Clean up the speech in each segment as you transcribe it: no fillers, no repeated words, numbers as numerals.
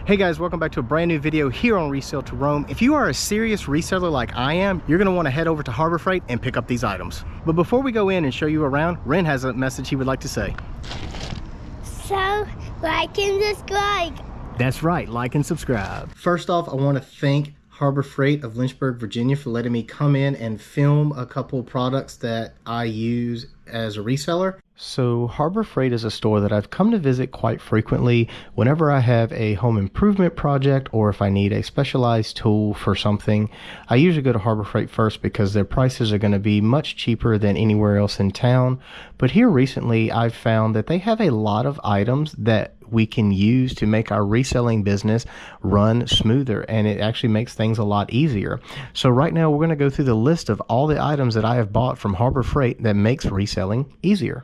Hey guys, welcome back to a brand new video here on Resell to Roam. If you are a serious reseller like I am, you're going to want to head over to Harbor Freight and pick up these items. But before we go in and show you around, Ren has a message he would like to say. So, like and subscribe. That's right, like and subscribe. First off, I want to thank Harbor Freight of Lynchburg, Virginia for letting me come in and film a couple products that I use as a reseller. So Harbor Freight is a store that I've come to visit quite frequently whenever I have a home improvement project or if I need a specialized tool for something. I usually go to Harbor Freight first because their prices are going to be much cheaper than anywhere else in town. But here recently I've found that they have a lot of items that we can use to make our reselling business run smoother, and it actually makes things a lot easier. So right now we're going to go through the list of all the items that I have bought from Harbor Freight that makes reselling easier.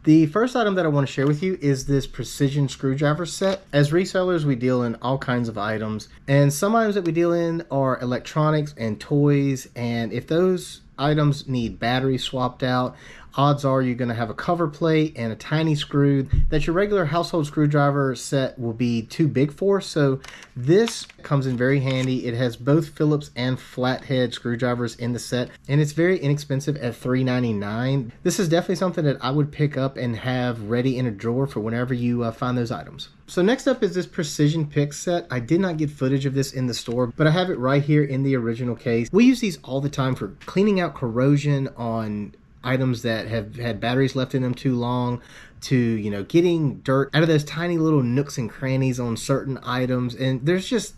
The first item that I want to share with you is this precision screwdriver set. As resellers, we deal in all kinds of items, and some items that we deal in are electronics and toys, and if those items need batteries swapped out, odds are you're going to have a cover plate and a tiny screw that your regular household screwdriver set will be too big for. So this comes in very handy. It has both Phillips and flathead screwdrivers in the set, and it's very inexpensive at $3.99. This is definitely something that I would pick up and have ready in a drawer for whenever you find those items. So next up is this precision pick set. I did not get footage of this in the store, but I have it right here in the original case. We use these all the time for cleaning out corrosion on items that have had batteries left in them too long, to, you know, getting dirt out of those tiny little nooks and crannies on certain items. And there's just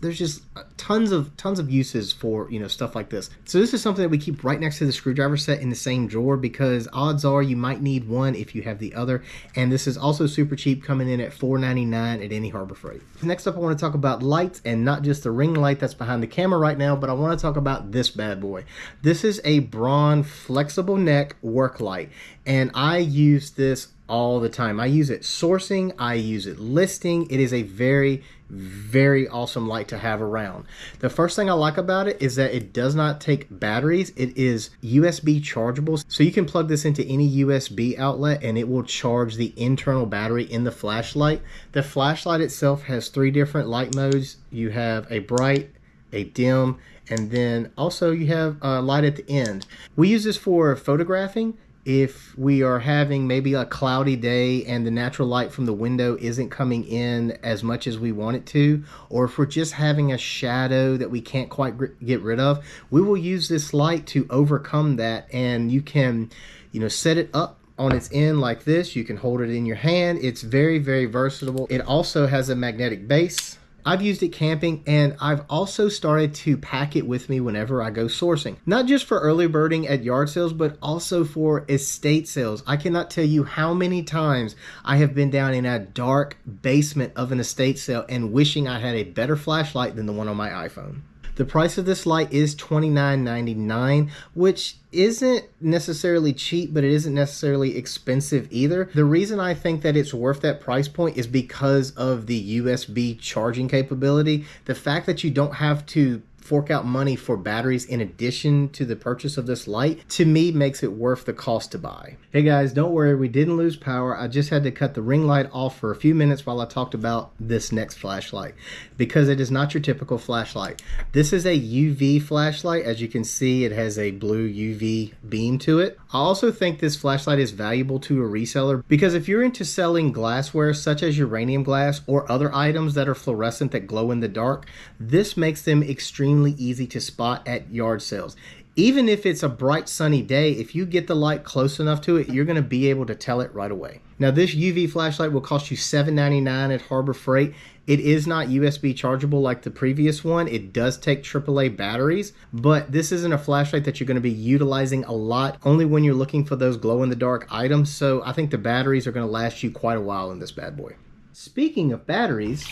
tons of uses for, you know, stuff like this. So this is something that we keep right next to the screwdriver set in the same drawer, because odds are you might need one if you have the other. And this is also super cheap, coming in at $4.99 at any Harbor Freight. Next up, I want to talk about lights, and not just the ring light that's behind the camera right now, but I want to talk about this bad boy. This is a Braun flexible neck work light, and I use this all the time. I use it sourcing, I use it listing. It is a very, very awesome light to have around. The first thing I like about it is that it does not take batteries. It is USB chargeable, so you can plug this into any USB outlet and it will charge the internal battery in the flashlight. The flashlight itself has 3 different light modes. You have a bright, a dim, and then also you have a light at the end. We use this for photographing. If we are having maybe a cloudy day and the natural light from the window isn't coming in as much as we want it to, or if we're just having a shadow that we can't quite get rid of, we will use this light to overcome that. And you can, you know, set it up on its end like this. You can hold it in your hand. It's very, very versatile. It also has a magnetic base. I've used it camping, and I've also started to pack it with me whenever I go sourcing. Not just for early birding at yard sales, but also for estate sales. I cannot tell you how many times I have been down in a dark basement of an estate sale and wishing I had a better flashlight than the one on my iPhone. The price of this light is $29.99, which isn't necessarily cheap, but it isn't necessarily expensive either. The reason I think that it's worth that price point is because of the USB charging capability. The fact that you don't have to fork out money for batteries in addition to the purchase of this light, to me, makes it worth the cost to buy. Hey guys, don't worry, we didn't lose power. I just had to cut the ring light off for a few minutes while I talked about this next flashlight, because it is not your typical flashlight. This is a UV flashlight. As you can see, it has a blue UV beam to it. I also think this flashlight is valuable to a reseller, because if you're into selling glassware such as uranium glass or other items that are fluorescent that glow in the dark, this makes them extremely easy to spot at yard sales. Even if it's a bright sunny day, if you get the light close enough to it, you're going to be able to tell it right away. Now this UV flashlight will cost you $7.99 at Harbor Freight. It is not USB chargeable like the previous one. It does take AAA batteries, but this isn't a flashlight that you're going to be utilizing a lot, only when you're looking for those glow-in-the-dark items. So I think the batteries are going to last you quite a while in this bad boy. Speaking of batteries,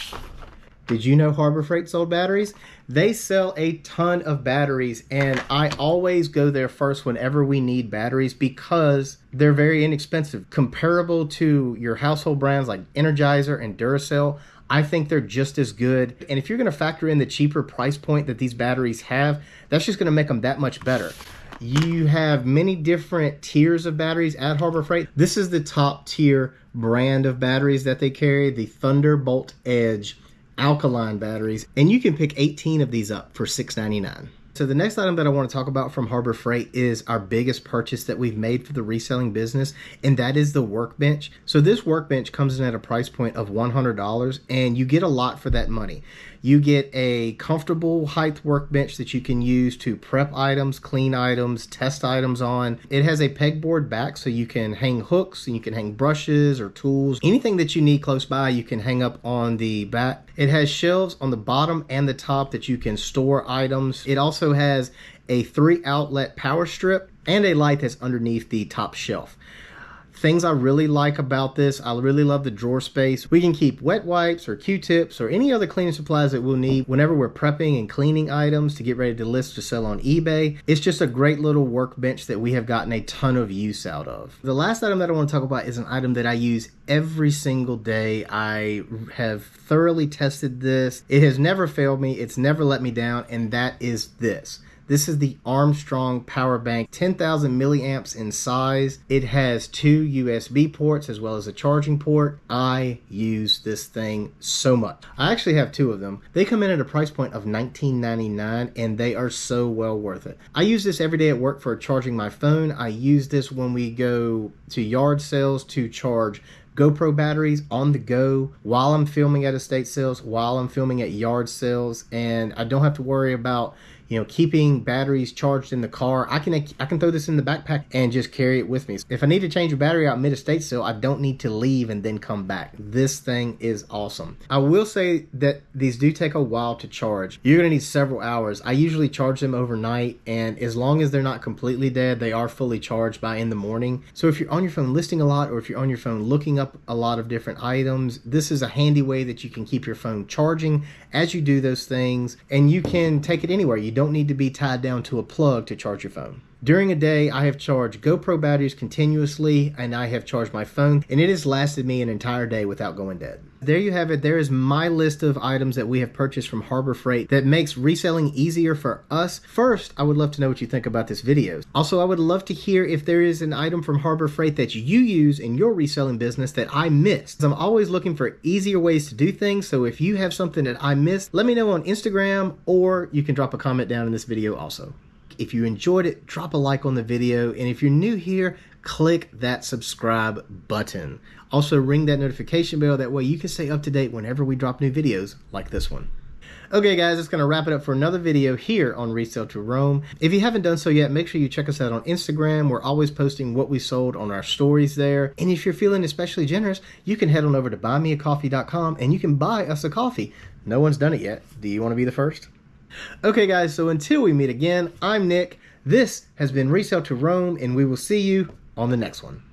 did you know Harbor Freight sold batteries? They sell a ton of batteries, and I always go there first whenever we need batteries because they're very inexpensive. Comparable to your household brands like Energizer and Duracell, I think they're just as good. And if you're going to factor in the cheaper price point that these batteries have, that's just going to make them that much better. You have many different tiers of batteries at Harbor Freight. This is the top tier brand of batteries that they carry, the Thunderbolt Edge alkaline batteries, and you can pick 18 of these up for $6.99. So the next item that I want to talk about from Harbor Freight is our biggest purchase that we've made for the reselling business, and that is the Workbench. So this Workbench comes in at a price point of $100, and you get a lot for that money. You get a comfortable height workbench that you can use to prep items, clean items, test items on. It has a pegboard back, so you can hang hooks and you can hang brushes or tools. Anything that you need close by, you can hang up on the back. It has shelves on the bottom and the top that you can store items. It also has a 3-outlet power strip and a light that's underneath the top shelf. Things I really like about this, I really love the drawer space. We can keep wet wipes or Q-tips or any other cleaning supplies that we'll need whenever we're prepping and cleaning items to get ready to list or sell on eBay. It's just a great little workbench that we have gotten a ton of use out of. The last item that I want to talk about is an item that I use every single day. I have thoroughly tested this. It has never failed me. It's never let me down, and that is this. This is the Armstrong Power Bank, 10,000 milliamps in size. It has 2 USB ports as well as a charging port. I use this thing so much. I actually have 2 of them. They come in at a price point of $19.99, and they are so well worth it. I use this every day at work for charging my phone. I use this when we go to yard sales to charge GoPro batteries on the go while I'm filming at estate sales, while I'm filming at yard sales, and I don't have to worry about keeping batteries charged in the car. I can throw this in the backpack and just carry it with me. If I need to change a battery out mid-estate sale, I don't need to leave and then come back. This thing is awesome. I will say that these do take a while to charge. You're gonna need several hours. I usually charge them overnight, and as long as they're not completely dead, they are fully charged by in the morning. So if you're on your phone listing a lot, or if you're on your phone looking up a lot of different items, this is a handy way that you can keep your phone charging as you do those things, and you can take it anywhere. You don't need to be tied down to a plug to charge your phone. During a day, I have charged GoPro batteries continuously, and I have charged my phone, and it has lasted me an entire day without going dead. There you have it. There is my list of items that we have purchased from Harbor Freight that makes reselling easier for us. First, I would love to know what you think about this video. Also, I would love to hear if there is an item from Harbor Freight that you use in your reselling business that I missed. I'm always looking for easier ways to do things, so if you have something that I missed, let me know on Instagram, or you can drop a comment down in this video also. If you enjoyed it, drop a like on the video, and if you're new here, click that subscribe button. Also, ring that notification bell. That way you can stay up to date whenever we drop new videos like this one. Okay guys, that's going to wrap it up for another video here on Resell to Roam. If you haven't done so yet, make sure you check us out on Instagram. We're always posting what we sold on our stories there. And if you're feeling especially generous, you can head on over to buymeacoffee.com and you can buy us a coffee. No one's done it yet. Do you want to be the first? Okay guys, so until we meet again, I'm Nick. This has been Resell to Roam, and we will see you on the next one.